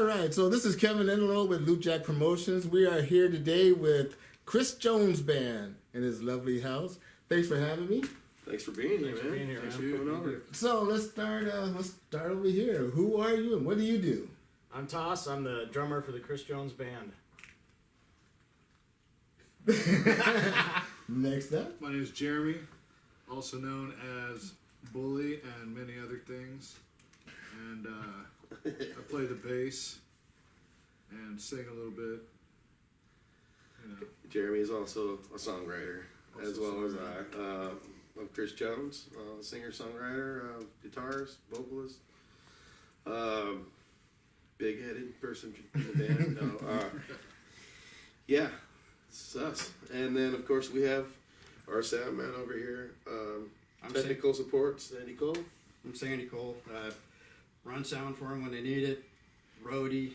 All right, so this is Kevin Enlow with Loot Jack Promotions. We are here today with Chris Jones Band in his lovely house. Thanks for having me. Thanks for being here, man. Thanks for coming over. So let's start over here. Who are you and what do you do? I'm Toss. I'm the drummer for the Chris Jones Band. Next up. My name is Jeremy, also known as Bully and many other things. And I play the bass and sing a little bit. You know. Jeremy is also a songwriter, as well as I. I'm Chris Jones, singer-songwriter, guitarist, vocalist, big-headed person in the band. Yeah, it's us. And then, of course, we have our sound man over here, technical support, Sandy Cole. I'm Sandy Cole. Run sound for them when they need it, roadie,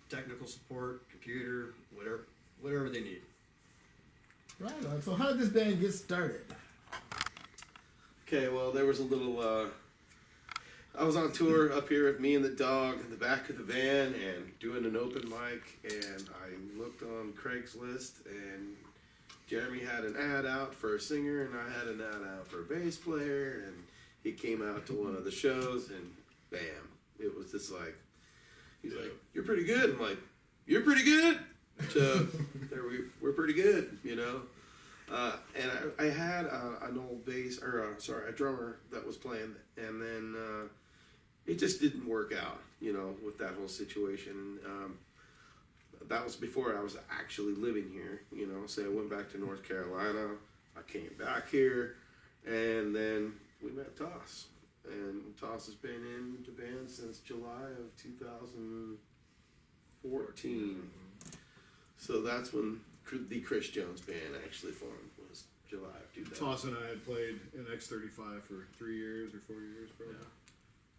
technical support, computer, whatever they need. Right on. So how did this band get started? Okay, well, there was a little, I was on tour up here with me and the dog in the back of the van and doing an open mic, and I looked on Craigslist, and Jeremy had an ad out for a singer, and I had an ad out for a bass player, and he came out to one of the shows, and bam, it was just like, he's like, "You're pretty good." I'm like, "You're pretty good." So we're pretty good, you know. And I had an old bass, a drummer that was playing, and then it just didn't work out, you know, with that whole situation. That was before I was actually living here, you know. So I went back to North Carolina. I came back here, and then we met Toss. And Toss has been in the band since July of 2014. So that's when the Chris Jones Band actually formed, was July of 2000. Toss and I had played in X35 for 3 years or 4 years, probably. Yeah.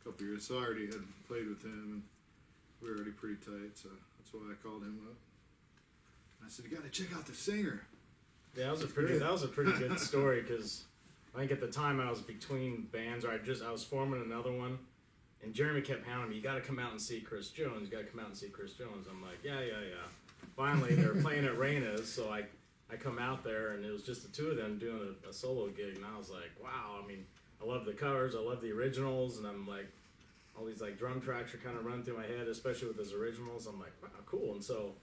A couple years. So I already had played with him, and we were already pretty tight, so that's why I called him up. I said, "You got to check out the singer." Yeah, that was a pretty good story because I think at the time I was between bands, or I was forming another one, and Jeremy kept hounding me, "You got to come out and see Chris Jones. You got to come out and see Chris Jones." I'm like, yeah. Finally, they were playing at Reina's, so I come out there, and it was just the two of them doing a solo gig, and I was like, wow. I mean, I love the covers, I love the originals, and I'm like, all these like drum tracks are kind of running through my head, especially with those originals. I'm like, wow, cool. And so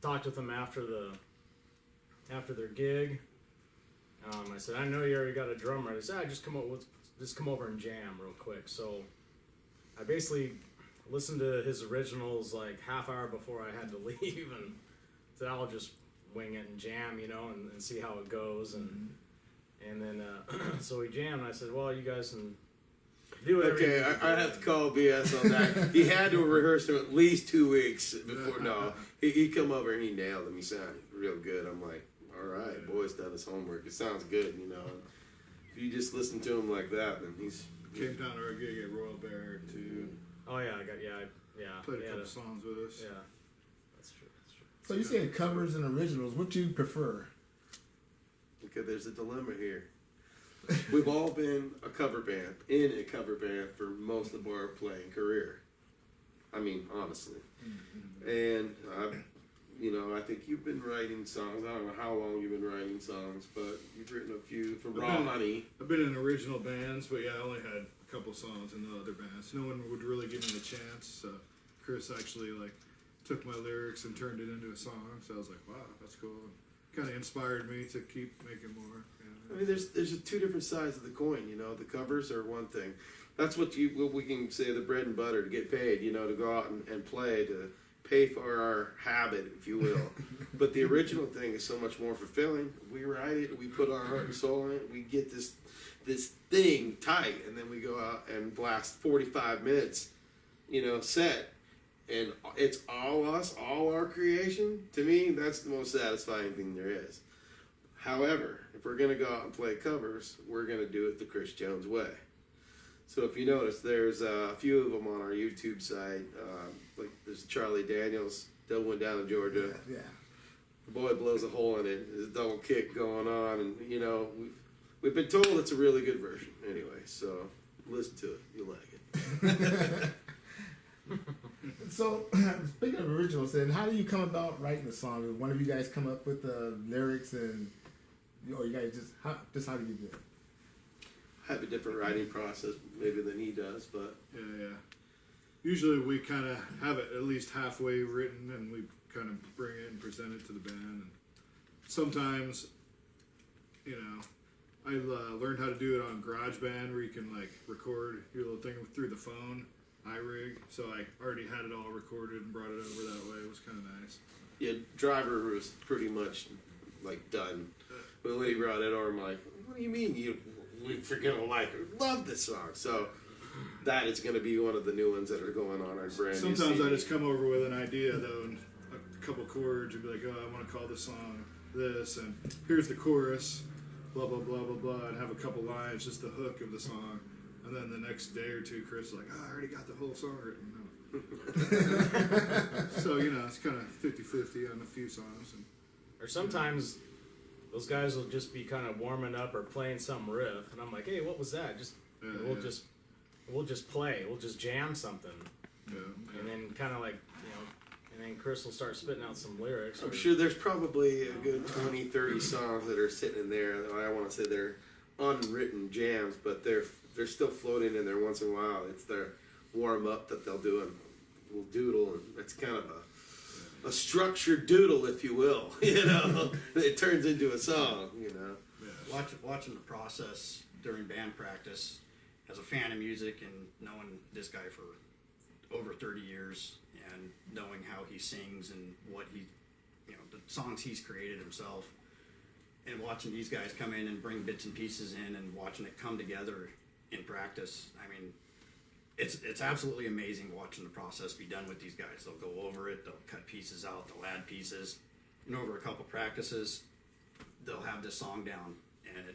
talked with them after their gig. I said, "I know you already got a drummer." They said, just come over and jam real quick. So I basically listened to his originals like half hour before I had to leave, and said, "I'll just wing it and jam, you know, and see how it goes." And then so we jammed. And I said, "Well, you guys can do whatever." Okay, I have to call BS on that. He had to rehearse him at least 2 weeks before. No, he come over and he nailed him. He sounded real good. I'm like, all right, boy's done his homework. It sounds good, you know. If you just listen to him like that, then he's Came down to our gig at Royal Bear too. Oh yeah, Played a couple songs with us. Yeah, that's true. So you said covers and originals. What do you prefer? because there's a dilemma here. We've all been a cover band, in a cover band for most of our playing career. I mean, honestly. And, I think you've been writing songs. I don't know how long you've been writing songs, but you've written a few for Raw Honey. I've been in original bands, but yeah, I only had a couple songs in the other bands. No one would really give me the chance. Chris actually took my lyrics and turned it into a song. So I was like, wow, that's cool. Kind of inspired me to keep making more. I mean, there's two different sides of the coin. The covers are one thing. That's what we can say the bread and butter to get paid. To go out and play, to pay for our habit, if you will. But the original thing is so much more fulfilling. We write it, we put our heart and soul in it, we get this thing tight, and then we go out and blast 45 minutes, set. And it's all us, all our creation. To me, that's the most satisfying thing there is. However, if we're going to go out and play covers, we're going to do it the Chris Jones way. So if you notice, there's a few of them on our YouTube site. There's Charlie Daniels, Double One Down in Georgia. Yeah. The boy blows a hole in it. There's a double kick going on. And, we've been told it's a really good version. Anyway, so listen to it. You'll like it. So, speaking of originals, then how do you come about writing a song? Did one of you guys come up with the lyrics, or you guys how do you do it? I have a different writing process maybe than he does, but Yeah. Usually we kind of have it at least halfway written, and we kind of bring it and present it to the band. And sometimes, you know, I learned how to do it on GarageBand, where you can like record your little thing through the phone, iRig. So I already had it all recorded and brought it over that way. It was kind of nice. yeah, Driver was pretty much like done. But when he brought it over, I'm like, what do you mean we freaking like love this song? So that is going to be one of the new ones that are going on our brand new Sometimes CD. I just come over with an idea though, and a couple chords, and be like, oh, I want to call this song this, and here's the chorus, blah blah blah blah blah, and have a couple lines, just the hook of the song, and then the next day or two, Chris is like, oh, I already got the whole song written. So you know, it's kind of 50-50 on a few songs. And Or sometimes those guys will just be kind of warming up or playing some riff, and I'm like, hey, what was that? We'll just play. We'll just jam something, and then kind of like, and then Chris will start spitting out some lyrics. I'm sure there's probably a good 20, 30 songs that are sitting in there. I want to say they're unwritten jams, but they're still floating in there once in a while. It's their warm up that they'll do, and we'll doodle, and it's kind of a structured doodle, if you will. You know, it turns into a song. You know, Watching the process during band practice, as a fan of music and knowing this guy for over 30 years and knowing how he sings and what he, the songs he's created himself, and watching these guys come in and bring bits and pieces in and watching it come together in practice. I mean, it's absolutely amazing watching the process be done with these guys. They'll go over it, they'll cut pieces out, they'll add pieces, and over a couple practices, they'll have this song down, and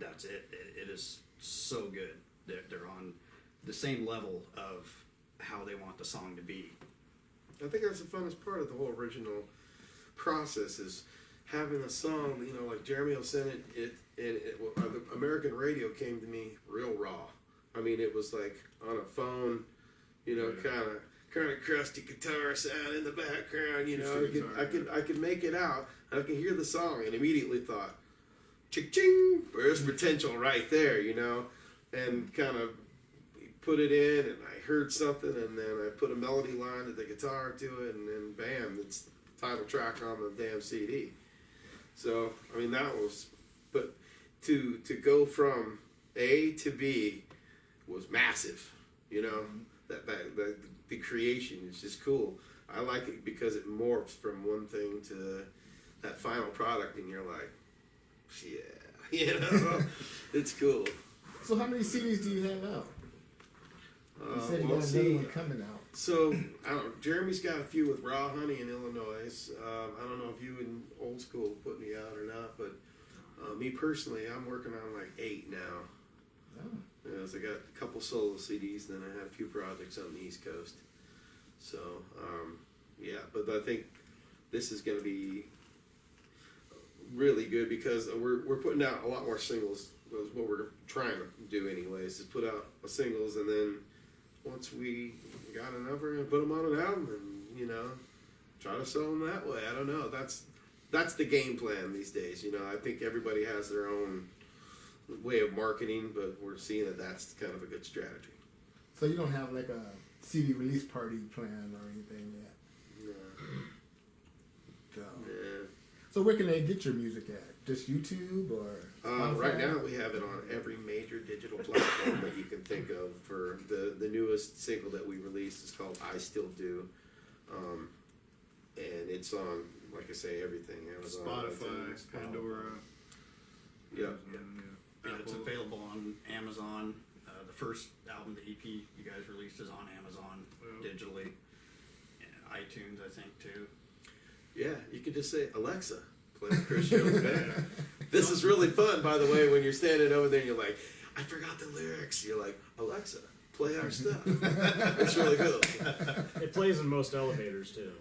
that's it. It is so good. They're on the same level of how they want the song to be. I think that's the funnest part of the whole original process is having a song. You know, like Jeremy will send the American radio came to me real raw. I mean, it was like on a phone, kind of crusty guitar sound in the background. You know, I could make it out. I could hear the song and immediately thought, ching, there's potential right there. You know, and kind of put it in, and I heard something, and then I put a melody line to the guitar to it, and then bam, it's the title track on the damn CD. So I mean, that was, but to go from A to B was massive. You know, that the creation is just cool. I like it because it morphs from one thing to that final product, and you're like, yeah, you know, it's cool. So how many CDs do you have out? You said you got let's another see. one coming out. So, I don't know, Jeremy's got a few with Raw Honey in Illinois. I don't know if you in Old School put me out or not, but me personally, I'm working on like 8 now. Oh. So I got a couple solo CDs, and then I have a few projects on the East Coast. So, yeah, but I think this is going to be really good because we're putting out a lot more singles. That's what we're trying to do anyways, is put out singles, and then once we got enough, we're going to put them on an album and, try to sell them that way. I don't know. That's the game plan these days. I think everybody has their own way of marketing, but we're seeing that that's kind of a good strategy. So you don't have like a CD release party plan or anything yet? Yeah. No. So where can they get your music at? Just YouTube or Spotify? Right now we have it on every major digital platform that you can think of. For the newest single that we released is called I Still Do. And it's on, like I say, everything. Amazon, Spotify, iTunes, Pandora. Yeah. It's Apple. available on Amazon. The first album, the EP you guys released, is on Amazon digitally. And iTunes, I think, too. Yeah, you can just say, Alexa, play Chris Jones Band. This is really fun, by the way, when you're standing over there and you're like, I forgot the lyrics. You're like, Alexa, play our stuff. It's really cool. It plays in most elevators too.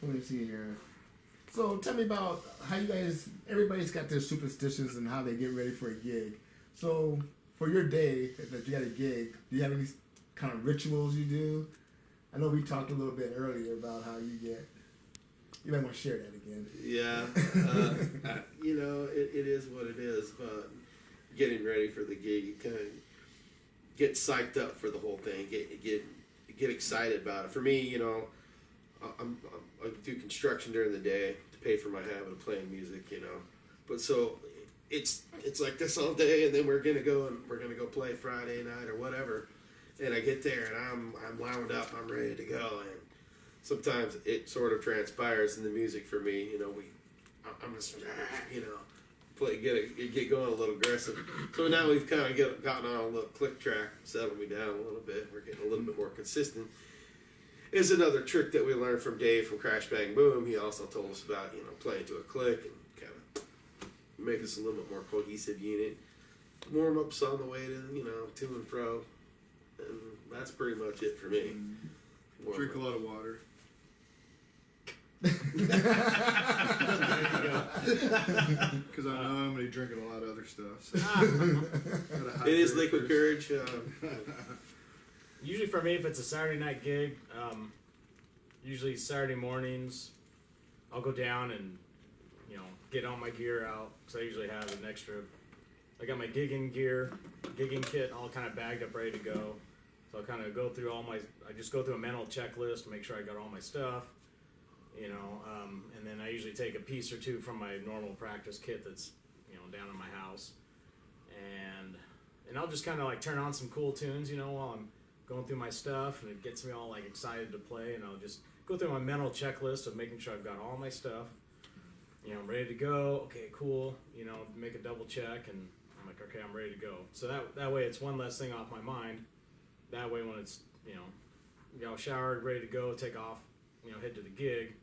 Let me see here. So tell me about how you guys, everybody's got their superstitions and how they get ready for a gig. So for your day that you got a gig, do you have any kind of rituals you do? I know we talked a little bit earlier about how you get. You might want to share that again. Yeah, you know, it is what it is. But getting ready for the gig, you kind of get psyched up for the whole thing. Get excited about it. For me, you know, I do construction during the day to pay for my habit of playing music. You know, but so it's like this all day, and then we're gonna go play Friday night or whatever. And I get there and I'm wound up. I'm ready to go. And sometimes it sort of transpires in the music for me. You know, I'm just, you know, get going a little aggressive. So now we've kind of gotten on a little click track, settled me down a little bit. We're getting a little bit more consistent. Is another trick that we learned from Dave from Crash Bang Boom. He also told us about, you know, playing to a click and kind of make us a little bit more cohesive unit. Warm ups on the way to, you know, to and fro. And that's pretty much it for me. Drink a lot of water. Because I know I'm going to be drinking a lot of other stuff. So. It is liquid courage. Usually for me, if it's a Saturday night gig, usually Saturday mornings, I'll go down and, you know, get all my gear out, because I usually have an extra. I got my gigging gear, gigging kit, all kind of bagged up, ready to go. So I'll kind of go through I just go through a mental checklist to make sure I got all my stuff, you know, and then I usually take a piece or two from my normal practice kit that's, you know, down in my house. And I'll just kind of like turn on some cool tunes, you know, while I'm going through my stuff, and it gets me all like excited to play, and I'll just go through my mental checklist of making sure I've got all my stuff. You know, I'm ready to go. Okay, cool. You know, make a double check, and I'm like, okay, I'm ready to go. So that way it's one less thing off my mind. That way when it's, you know, showered, ready to go, take off, you know, head to the gig,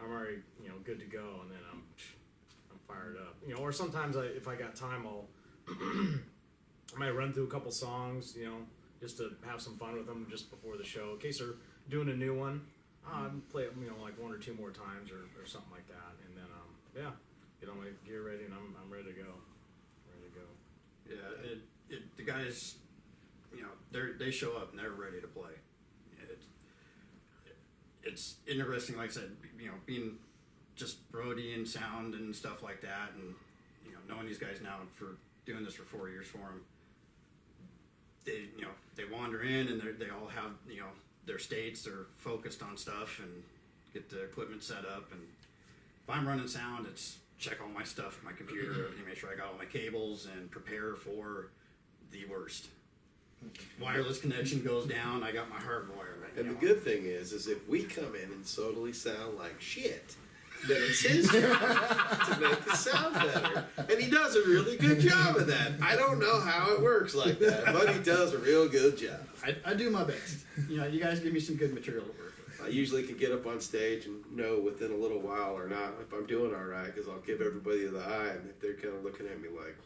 I'm already, you know, good to go, and then I'm fired up. You know, or sometimes if I got time, I might run through a couple songs, you know, just to have some fun with them just before the show. In case they're doing a new one, play it, you know, like one or two more times or something like that. And then, yeah, get all my gear ready, and I'm ready to go. Yeah, the guys, you know, they show up and they're ready to play. It's interesting, like I said, you know, being just roadie and sound and stuff like that, and, you know, knowing these guys now for doing this for 4 years for them. They wander in and they all have, you know, their states, they're focused on stuff and get the equipment set up. And if I'm running sound, it's check all my stuff, my computer, make sure I got all my cables, and prepare for the worst. Wireless connection goes down, I got my hardwire. And the good thing is if we come in and totally sound like shit, then it's his job to make the sound better. And he does a really good job of that. I don't know how it works like that, but he does a real good job. I do my best. You know, you guys give me some good material to work with. I usually can get up on stage and know within a little while or not if I'm doing all right, because I'll give everybody the eye, and if they're kind of looking at me like,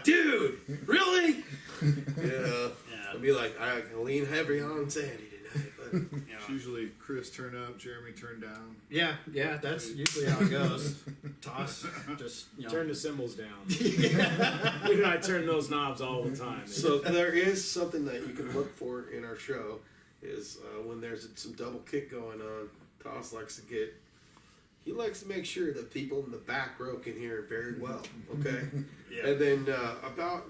dude, really? You know, I'll be like, I can lean heavy on Sandy tonight, but You know, It's usually Chris turn up, Jeremy turn down. yeah, that's usually how it goes. Toss, just, you know. Turn the cymbals down. Luke and I turn those knobs all the time. So there is something that you can look for in our show is when there's some double kick going on. Toss likes to make sure that people in the back row can hear it very well. Okay, Yeah. and then about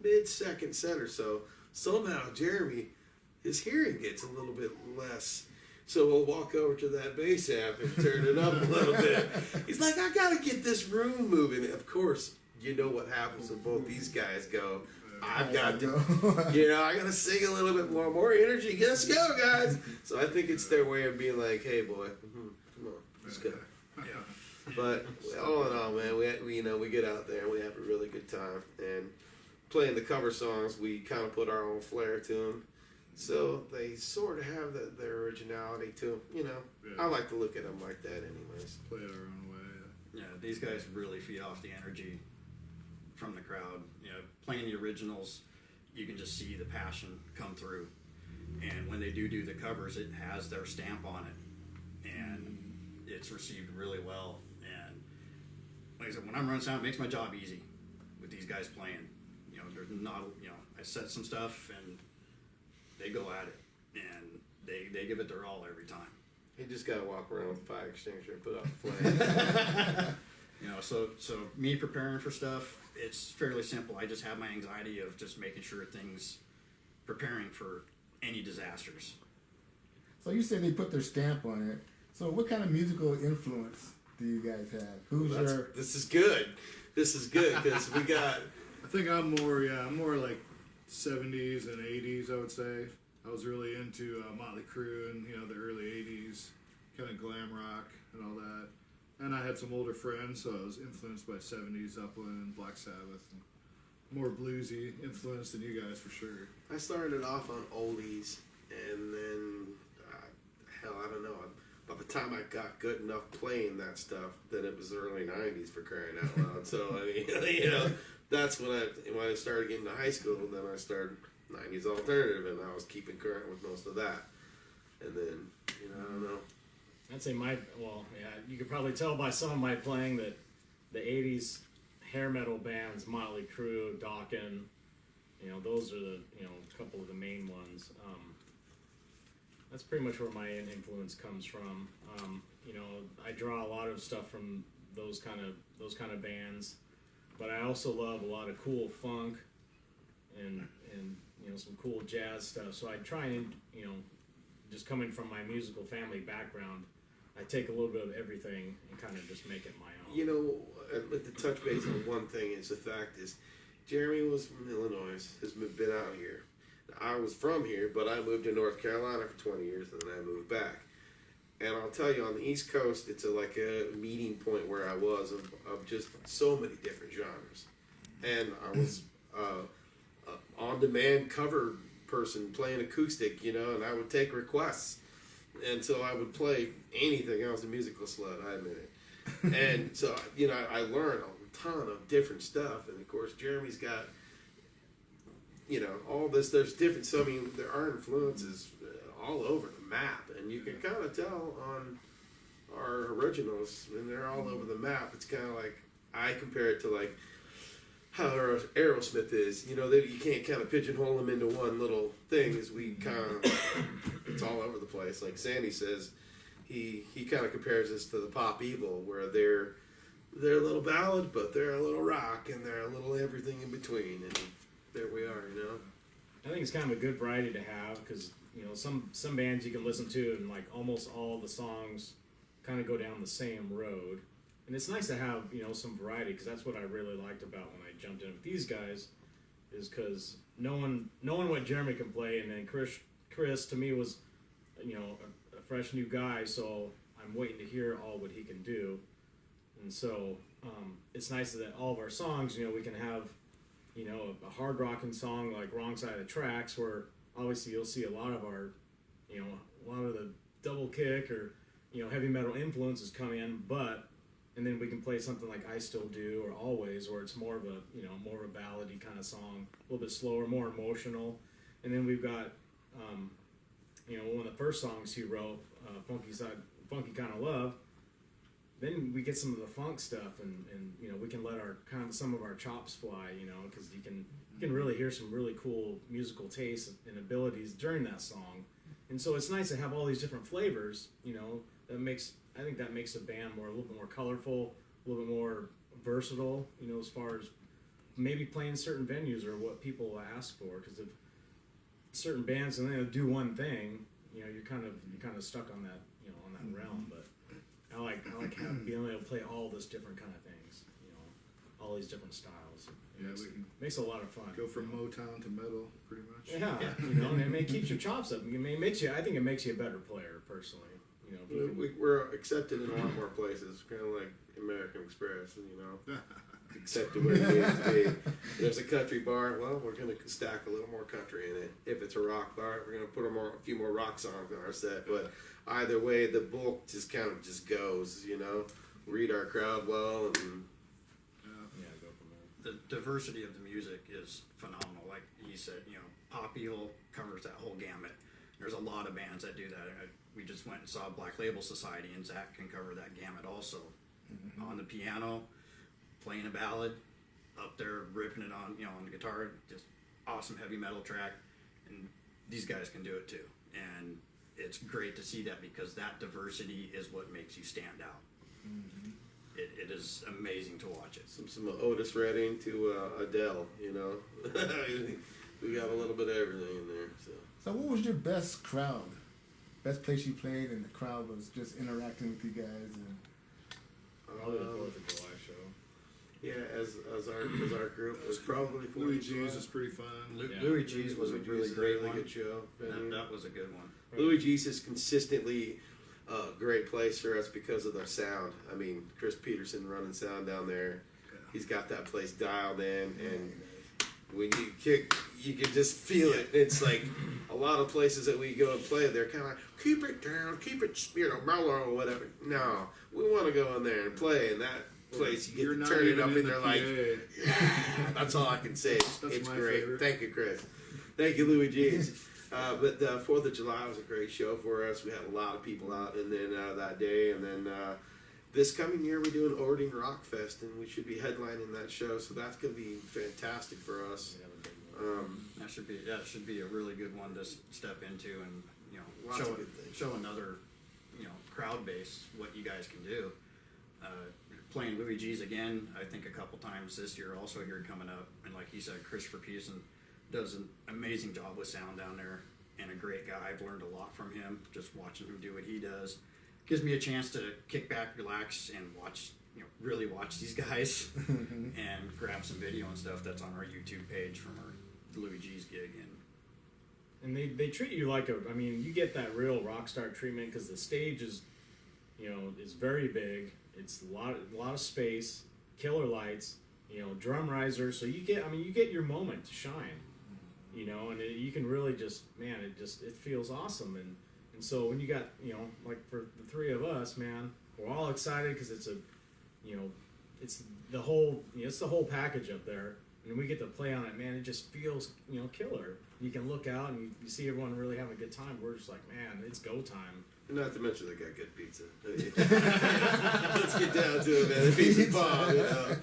mid-second set or so, somehow Jeremy, his hearing gets a little bit less. So we'll walk over to that bass amp and turn it up a little bit. He's like, I gotta get this room moving. Of course, you know what happens when both these guys go. I've got to, I gotta sing a little bit more energy. Let's go, guys. So I think it's their way of being like, hey, boy, come on, let's go. But all in all, man, we get out there and we have a really good time. And playing the cover songs, we kind of put our own flair to them. So they sort of have their originality to them, Yeah. I like to look at them like that anyways. Play it our own way. Yeah, these guys really feed off the energy from the crowd. You know, playing the originals, you can just see the passion come through. And when they do the covers, it has their stamp on it. And it's received really well. And like I said, when I'm running sound, it makes my job easy. with these guys playing. You know, there's not, you know, I set some stuff and they go at it, and they give it their all every time. You just gotta walk around with a fire extinguisher and put out the flame. You know, so me preparing for stuff, it's fairly simple. I just have my anxiety of just making sure things, preparing for any disasters. So you said they put their stamp on it. So what kind of musical influence do you guys have? Who's your... This is good. This is good because we got. I think I'm more like 70s and 80s, I would say. I was really into Motley Crue and, you know, the early 80s, kind of glam rock and all that. And I had some older friends, so I was influenced by 70s Zeppelin, Black Sabbath, and more bluesy influence than you guys for sure. I started off on oldies, and then hell, I don't know. By the time I got good enough playing that stuff, then it was the early '90s for crying out loud. So I mean, you know, that's when I started getting to high school. Then I started '90s alternative, and I was keeping current with most of that. And then, you know, I don't know. I'd say you could probably tell by some of my playing that the 80s hair metal bands, Motley Crue, Dokken, you know, those are the, you know, a couple of the main ones. That's pretty much where my influence comes from. You know, I draw a lot of stuff from those kind of bands, but I also love a lot of cool funk and you know, some cool jazz stuff. So I try and, you know, just coming from my musical family background, I take a little bit of everything and kind of just make it my own. You know, I'd like to touch base on one thing. Is the fact is, Jeremy was from Illinois, has been out here. I was from here, but I moved to North Carolina for 20 years, and then I moved back. And I'll tell you, on the East Coast, it's like a meeting point where I was of just so many different genres. And I was on-demand cover person playing acoustic, you know, and I would take requests. And so I would play anything else, a musical slut, I admit it. And so, you know, I learned a ton of different stuff. And of course, Jeremy's got, you know, all this, there's different, so I mean, there are influences all over the map. And you can kind of tell on our originals, and they're all over the map. It's kind of like, I compare it to like how Aerosmith is. You know, you can't kind of pigeonhole them into one little thing, as we kind of, it's all over the place. Like Sandy says, he kind of compares us to the Pop Evil, where they're a little ballad, but they're a little rock, and they're a little everything in between, and there we are, you know. I think it's kind of a good variety to have, because, you know, some bands you can listen to and like almost all the songs kind of go down the same road. And it's nice to have, you know, some variety, because that's what I really liked about when I jumped in with these guys, is because knowing what Jeremy can play, and then Chris to me was, you know, a fresh new guy, so I'm waiting to hear all what he can do. And so it's nice that all of our songs, you know, we can have, you know, a hard rocking song like Wrong Side of the Tracks, where obviously you'll see a lot of our, you know, a lot of the double kick or, you know, heavy metal influences come in, and then we can play something like I Still Do or Always, where it's more of a, you know, more of a ballady kind of song, a little bit slower, more emotional. And then we've got, you know, one of the first songs he wrote, Funky Kind of Love. Then we get some of the funk stuff, and you know, we can let some of our chops fly, you know, because you can really hear some really cool musical tastes and abilities during that song. And so it's nice to have all these different flavors, you know, I think that makes a band a little bit more colorful, a little bit more versatile, you know, as far as maybe playing certain venues or what people ask for. Because if certain bands and they do one thing, you know, you're kind of stuck on that, you know, on that realm. But I like being able to play all those different kind of things, you know, all these different styles. Yeah, we can makes it a lot of fun. go from Motown to metal, pretty much. Yeah, you know, and it keeps your chops up. I think it makes you a better player, personally. You know, We're accepted in a lot more places, kind of like American Express, you know. Accepted where it needs to be. There's a country bar, well, we're going to stack a little more country in it. If it's a rock bar, we're going to put a few more rock songs on our set. But either way, the bulk just kind of just goes, you know. Read our crowd well, and go from there. The diversity of the music is phenomenal. Like he said, you know, Pop Evil covers that whole gamut. There's a lot of bands that do that. We just went and saw Black Label Society, and Zach can cover that gamut also. On the piano, playing a ballad, up there ripping it on, on the guitar, just awesome heavy metal track, and these guys can do it too. And it's great to see that, because that diversity is what makes you stand out. Mm-hmm. It is amazing to watch it. Some Otis Redding to Adele, you know. We got a little bit of everything in there. So what was your best crowd? Best place you played and the crowd was just interacting with you guys? And Probably the 4th of July show. Yeah, as our group was probably Louis 4th of G's July. is pretty fun. Yeah. Louis G's was a Louis really G's is great really one. good show. That was a good one. Louis G's is consistently a great place for us because of their sound. I mean, Chris Peterson running sound down there. Yeah. He's got that place dialed in, and when you kick, you can just feel it. It's like a lot of places that we go and play, they're kind of like, keep it down, keep it, mellow or whatever. No, we want to go in there and play, and that place you You're get to not turn it even up, in and the they're like, PA. yeah, that's all I can say. That's It's my great. favorite. Thank you, Chris. Thank you, Louis G's. But the 4th of July was a great show for us. We had a lot of people out, and then that day, and then this coming year we're doing Ording Rock Fest, and we should be headlining that show. So that's going to be fantastic for us. We have a big one. That should be a really good one to step into, and Lots of good things. show another crowd base what you guys can do. Playing Louis G's again, I think a couple times this year. Also here coming up, and like he said, Christopher Peterson does an amazing job with sound down there, and a great guy. I've learned a lot from him just watching him do what he does. Gives me a chance to kick back, relax, and watch, really watch these guys, and grab some video and stuff that's on our YouTube page from our Louis G's gig. And they treat you like you get that real rock star treatment, because the stage is, is very big. It's a lot of space, killer lights, drum riser. So you get your moment to shine, and you can really just, man, it feels awesome. And so when you got, like for the three of us, man, we're all excited because it's it's the whole package up there. And we get to play on it, man. It just feels, killer. You can look out and you see everyone really having a good time. We're just like, man, it's go time. Not to mention they got good pizza. Let's get down to it, man. The pizza bomb.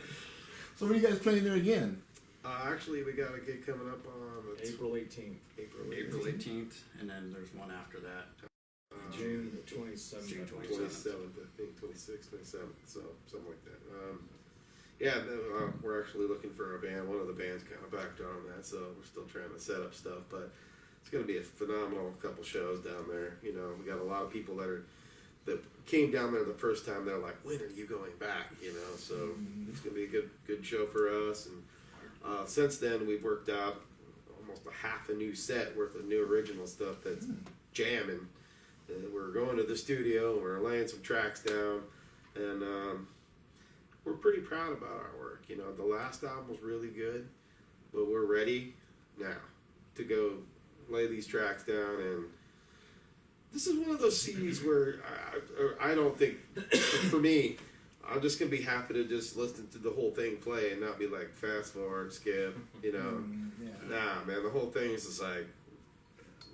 so when are you guys playing there again? Actually, we got a gig coming up on April 18th. April 18th, and then there's one after that. June 27th. June 27th, I think, 26th, 27th, so something like that. We're actually looking for a band. One of the bands kind of backed on that, so we're still trying to set up stuff. But it's going to be a phenomenal couple shows down there. We got a lot of people that came down there the first time. They're like, "When are you going back?" So it's going to be a good show for us. And since then, we've worked out almost a half a new set worth of new original stuff that's jamming. We're going to the studio. We're laying some tracks down, and we're pretty proud about our work. The last album was really good, but we're ready now to go lay these tracks down. And this is one of those CDs where I don't think, for me, I'm just gonna be happy to just listen to the whole thing play and not be like fast forward, skip. Yeah. Nah, man, the whole thing is just like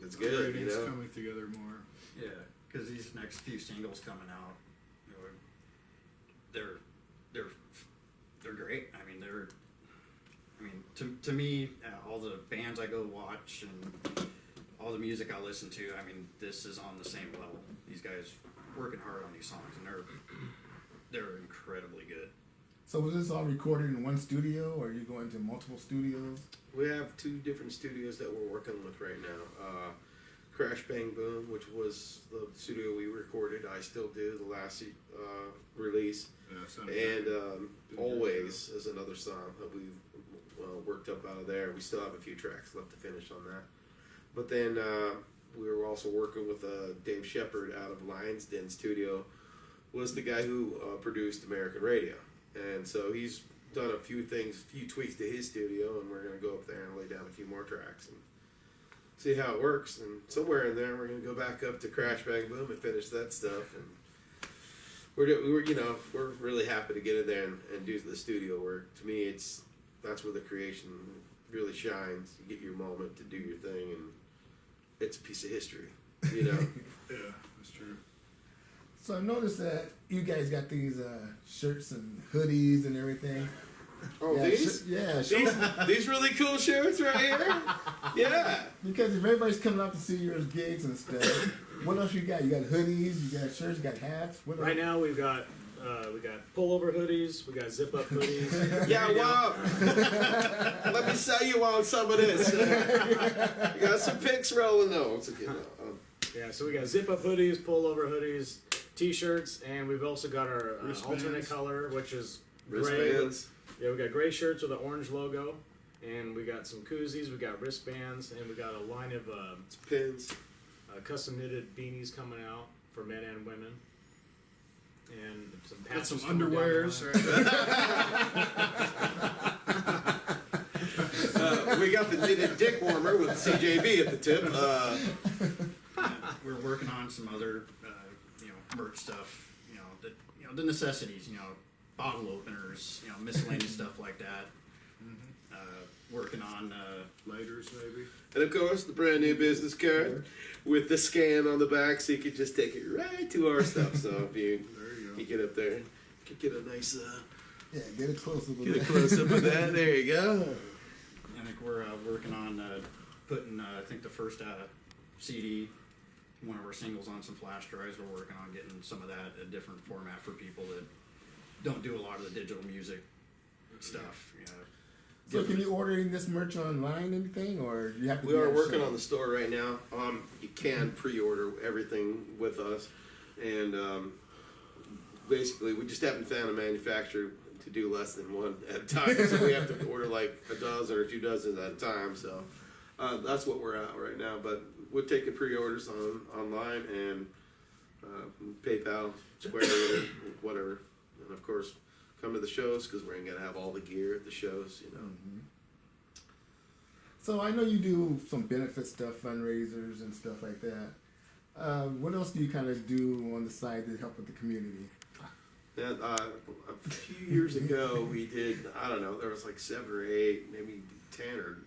it's The good. writing's coming together more. Yeah, because these next few singles coming out, they're great. To me, all the bands I go watch and all the music I listen to, this is on the same level. These guys working hard on these songs, and they're incredibly good. So was this all recorded in one studio, or are you going to multiple studios? We have two different studios that we're working with right now. Crash Bang Boom, which was the studio we recorded. I still do the last release, Yeah, sounded and great. Always is another song that we've worked up out of there. We still have a few tracks left to finish on that. But then we were also working with Dave Shepard out of Lions Den Studio. Was the guy who produced American Radio, and so he's done a few tweaks to his studio, and we're gonna go up there and lay down a few more tracks and see how it works. And somewhere in there, we're gonna go back up to Crash Bang Boom and finish that stuff. And we're really happy to get in there and do the studio work. To me, that's where the creation really shines. You get your moment to do your thing, and it's a piece of history. Yeah, that's true. So I noticed that you guys got these shirts and hoodies and everything. Oh, yeah, these? These really cool shirts right here? Yeah. Because if everybody's coming out to see your gigs and stuff, what else you got? You got hoodies, you got shirts, you got hats. What Right else? now we got pullover hoodies, we got zip up hoodies. Yeah, wow. Let me sell you on some of this. You got some pics rolling though. Yeah, so we got zip up hoodies, pullover hoodies, t-shirts, and we've also got our Wristbands. alternate color, which is gray. Wristbands. Yeah, we got gray shirts with an orange logo, and we got some koozies, we got wristbands, and we got a line of Pins. custom knitted beanies coming out for men and women, and some Got some patches coming down the underwears. line. Right? We got the knitted dick warmer with CJB at the tip. We're working on some other, merch stuff. The necessities. Bottle openers. Miscellaneous stuff like that. Working on. Lighters, maybe. And of course, the brand new business card with the scan on the back, so you can just take it right to our stuff. So if you get up there, you can get a nice Yeah, get a close look. get a close up of that. There you go. I think we're working on putting. I think the first CD, one of our singles on some flash drives. We're working on getting some of that a different format for people that don't do a lot of the digital music stuff. So can you order this merch online, anything, or you have to? We be are at a working show? on the store right now. You can pre-order everything with us, and basically we just haven't found a manufacturer to do less than one at a time. So we have to order like a dozen or 2 dozen at a time. So that's what we're at right now. But we're taking pre-orders online and PayPal, Square, whatever, and of course come to the shows because we're gonna have all the gear at the shows. So I know you do some benefit stuff, fundraisers and stuff like that. What else do you kind of do on the side to help with the community? Yeah, a few years ago we did, I don't know, there was like 7 or 8, maybe 10 or,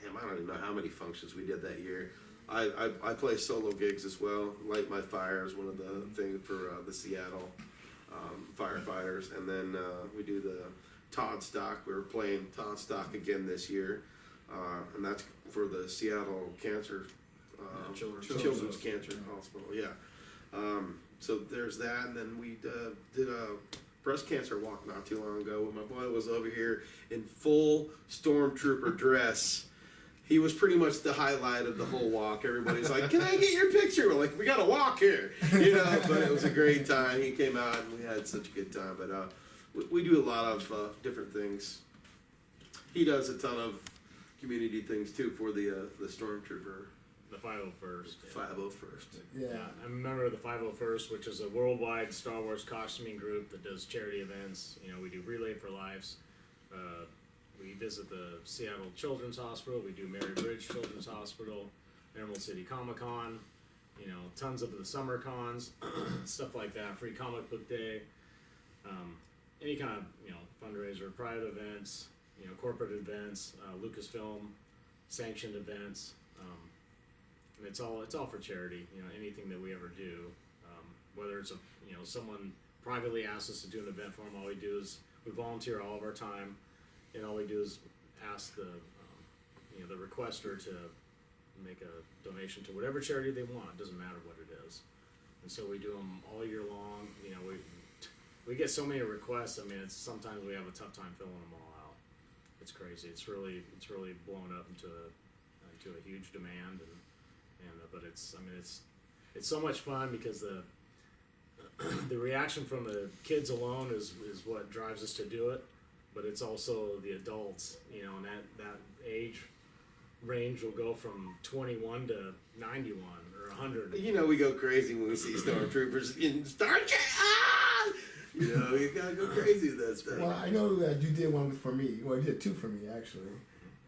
damn, I don't even know how many functions we did that year. I play solo gigs as well. Light My Fire is one of the things for the Seattle firefighters. And then we do the Todd Stock. We were playing Todd Stock again this year. And that's for the Seattle Cancer, Children's Cancer Hospital, yeah. So there's that, and then we did a breast cancer walk not too long ago. My boy was over here in full stormtrooper dress. He was pretty much the highlight of the whole walk. Everybody's like, "Can I get your picture?" We're like, "We got to walk here," But it was a great time. He came out, and we had such a good time. But we do a lot of different things. He does a ton of community things too for the stormtrooper. The 501st. 501st. Yeah. I'm a member of the 501st, which is a worldwide Star Wars costuming group that does charity events. We do Relay for Lives. We visit the Seattle Children's Hospital. We do Mary Bridge Children's Hospital, Emerald City Comic Con. Tons of the summer cons, stuff like that. Free Comic Book Day. Any kind of fundraiser, private events, corporate events, Lucasfilm sanctioned events. And it's all for charity. Anything that we ever do, whether it's someone privately asks us to do an event for them, all we do is we volunteer all of our time, and all we do is ask the the requester to make a donation to whatever charity they want. It doesn't matter what it is, and so we do them all year long. We get so many requests. It's sometimes we have a tough time filling them all out. It's crazy. It's really blown up into a huge demand and but it's so much fun because the reaction from the kids alone is what drives us to do it, but it's also the adults, and that age range will go from 21 to 91 or 100. We go crazy when we see stormtroopers in Star Trek. Ah! You gotta go crazy with that stuff. Well, I know that you did one for me. Well, you did 2 for me actually,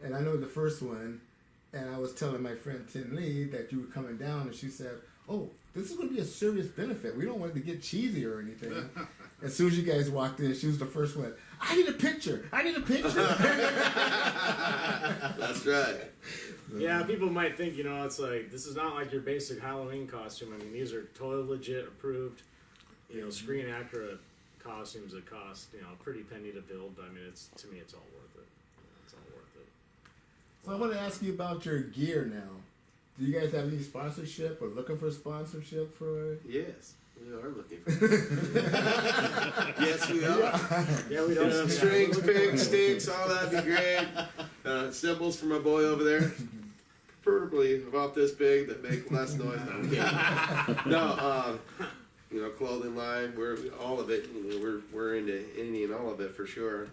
and I know the first one. And I was telling my friend Tin Lee that you were coming down, and she said, "Oh, this is going to be a serious benefit. We don't want it to get cheesy or anything." As soon as you guys walked in, she was the first one. I need a picture. That's right. Yeah, people might think, it's like, this is not like your basic Halloween costume. These are totally legit, approved, screen accurate costumes that cost, you know, a pretty penny to build, but I mean, to me, it's all worth it. It's all worth it. So I want to ask you about your gear now. Do you guys have any sponsorship or looking for sponsorship for it? Yes, we are looking for Yes, we are. Yeah, we You know, strings, pigs, sticks, all that'd be great. Symbols for my boy over there. Preferably about this big that make less noise. No, I'm kidding. No, you know, clothing line, we're all of it. You know, we're into any and all of it for sure.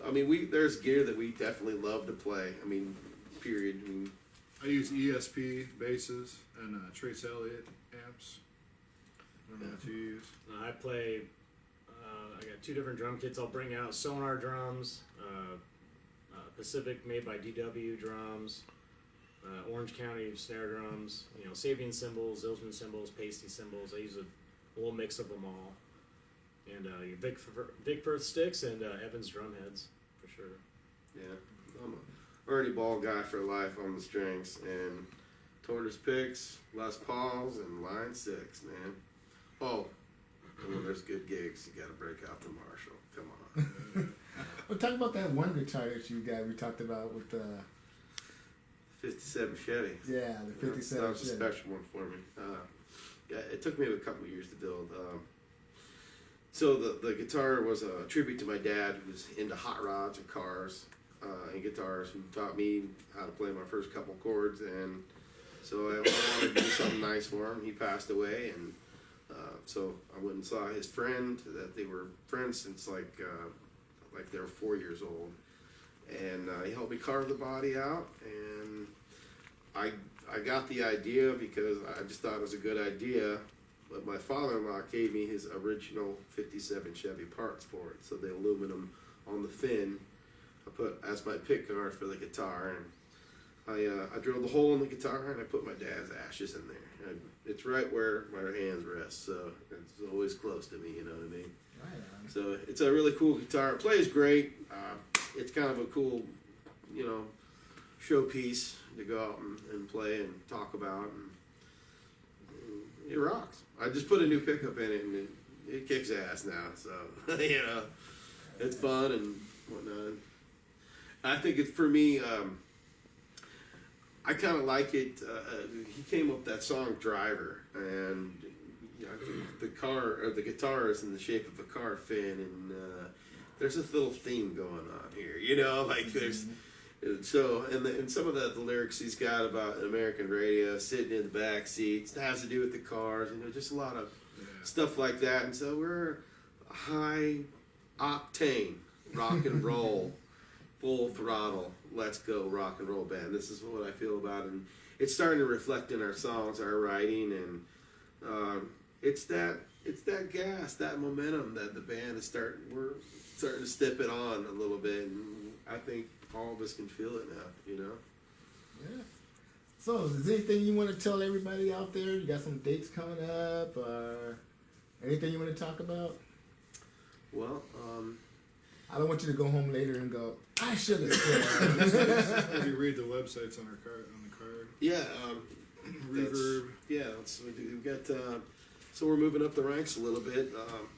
I mean, there's gear that we definitely love to play. I mean, period. I mean, I use ESP basses and Trace Elliott amps. I don't know what you use. I play. I got 2 different drum kits. I'll bring out Sonar drums, Pacific made by DW drums, Orange County snare drums. You know, Sabian cymbals, Zildjian cymbals, Pasty cymbals. I use a little mix of them all. And your Vic Firth sticks and Evans drum heads for sure. yeah, I'm a Ernie Ball guy for life on the strings, and Tortoise picks, Les Pauls, and Line 6, man. Oh, well, there's good gigs. You got to break out the Marshall. Come on. Well, talk about that one guitar that you got. We talked about with the 57 Chevy. yeah, the 57. That was a Chevy. special one for me. Yeah, it took me a couple of years to build. So the guitar was a tribute to my dad, who was into hot rods and cars and guitars, who taught me how to play my first couple chords. And so I wanted to do something nice for him. He passed away, and so I went and saw his friend. That they were friends since like they were 4 years old, and he helped me carve the body out. And I got the idea because I just thought it was a good idea. But my father-in-law gave me his original 57 Chevy parts for it. So the aluminum on the fin, I put as my pick guard for the guitar, and I drilled a hole in the guitar and I put my dad's ashes in there. And it's right where my hands rest, so it's always close to me. You know what I mean? Right on. So it's a really cool guitar. It plays great. It's kind of a cool, you know, showpiece to go out and play and talk about. And it rocks. I just put a new pickup in it, and it kicks ass now. So you know, it's fun and whatnot. I think it's for me. I kind of like it. He came up with that song "Driver," and you know, the car or the guitar is in the shape of a car fin, and there's this little theme going on here. You know, like there's. So, and some of the lyrics he's got about an American radio, sitting in the back seats, it has to do with the cars, you know, just a lot of stuff like that. And so we're a high octane rock and roll, full throttle, let's go rock and roll band. This is what I feel about it. And it's starting to reflect in our songs, our writing, and it's that gas, that momentum that the band is we're starting to step it on a little bit. And I think all of us can feel it now, you know? Yeah. So, is there anything you want to tell everybody out there? You got some dates coming up, or anything you want to talk about? Well, I don't want you to go home later and go, I should have said. If you read the websites on the card. yeah, Reverb. yeah, we've got, so we're moving up the ranks a little bit.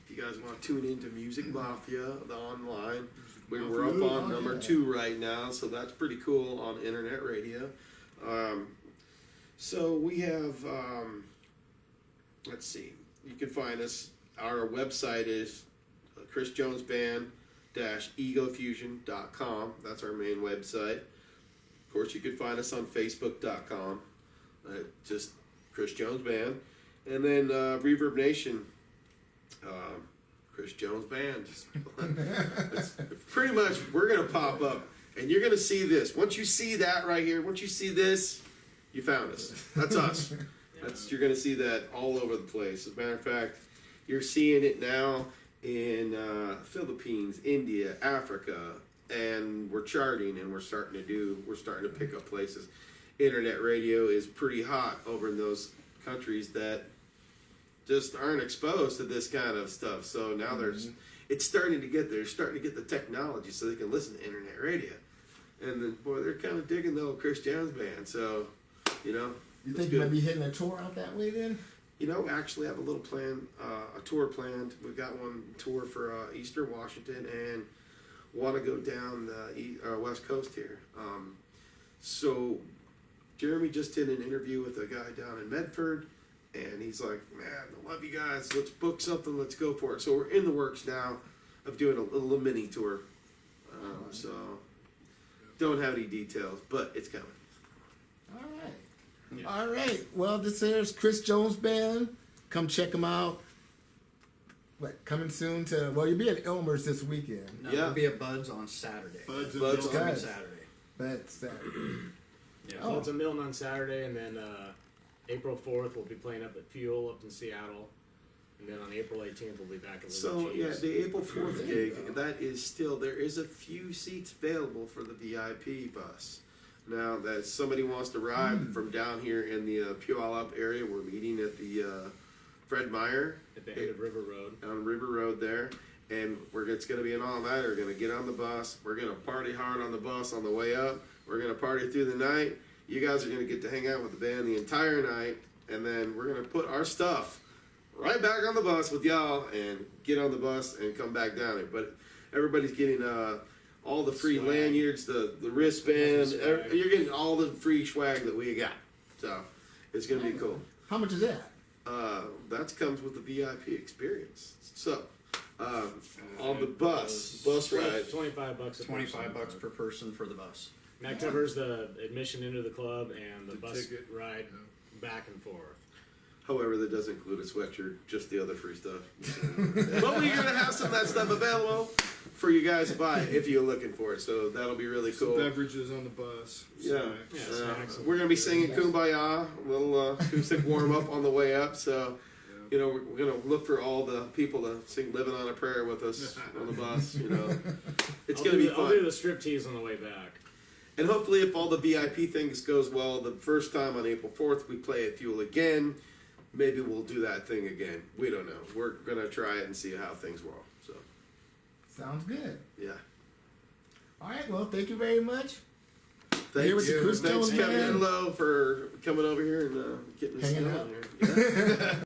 If you guys want to tune into Music Mafia, the online, we're up on number 2 right now, so that's pretty cool on internet radio. So we have, let's see, you can find us. Our website is chrisjonesband-egofusion.com. That's our main website. Of course, you can find us on facebook.com, just Chris Jones Band. And then Reverb Nation, Chris Jones Band. It's pretty much, we're going to pop up. And you're going to see this. Once you see that right here, once you see this, you found us. That's us. You're going to see that all over the place. As a matter of fact, you're seeing it now in Philippines, India, Africa, and we're charting, and we're starting to pick up places. Internet radio is pretty hot over in those countries that just aren't exposed to this kind of stuff. So now it's starting to get there. They're starting to get the technology so they can listen to internet radio. And then, boy, they're kind of digging the old Chris Jones Band. So, you know. You think you might be hitting a tour out that way then? Actually have a little plan, a tour planned. We've got one tour for Eastern Washington and want to go down the West Coast here. So Jeremy just did an interview with a guy down in Medford, and he's like, man, I love you guys. Let's book something. Let's go for it. So we're in the works now of doing a little mini tour. So don't have any details, but it's coming. All right. Yeah. All right. Well, this here's Chris Jones Band. Come check them out. What, coming soon to, well, you'll be at Elmer's this weekend. No, Yeah. We'll be at Bud's on Saturday. Buds and Buds Bill. Guys. Coming Saturday. That's Saturday. Yeah. So it's a Milton on Saturday, and then April 4th we'll be playing up at Fuel up in Seattle, and then on April 18th we'll be back at Little So yeah, Cheese. the April 4th gig, that is still, there is a few seats available for the VIP bus. Now that somebody wants to ride from down here in the Puyallup area, we're meeting at the Fred Meyer At the end of River Road. on River Road there, and it's going to be an all-nighter. We're going to get on the bus. We're going to party hard on the bus on the way up. We're going to party through the night. You guys are going to get to hang out with the band the entire night, and then we're going to put our stuff right back on the bus with y'all and get on the bus and come back down it. But everybody's getting all the free Swag. lanyards, the wristband. Swag. You're getting all the free swag that we got. So it's going to be cool. How much is that? That comes with the VIP experience. So, on the bus ride, $25 a person. $25 per person for the bus. And that covers the admission into the club and the The bus ticket. ride back and forth. however, that does include a sweatshirt, just the other free stuff. But we're going to have some of that stuff available for you guys to buy if you're looking for it. So that'll be really Some cool. beverages on the bus. Yeah. snacks. Yeah, snacks. We're going to be singing Kumbaya, a little acoustic warm up on the way up. So, Yeah. we're going to look for all the people to sing Living on a Prayer with us on the bus. It's going to be fun. I'll do the striptease on the way back. And hopefully, if all the VIP things goes well, the first time on April 4th we play at Fuel again, maybe we'll do that thing again. We don't know. We're gonna try it and see how things roll. So, Sounds good. yeah. All right. Well, thank you very much. Thank Here with the you. Chris Thanks, Jones Kevin Band. Enlow, for coming over here and getting us Hanging in out. here. Yeah.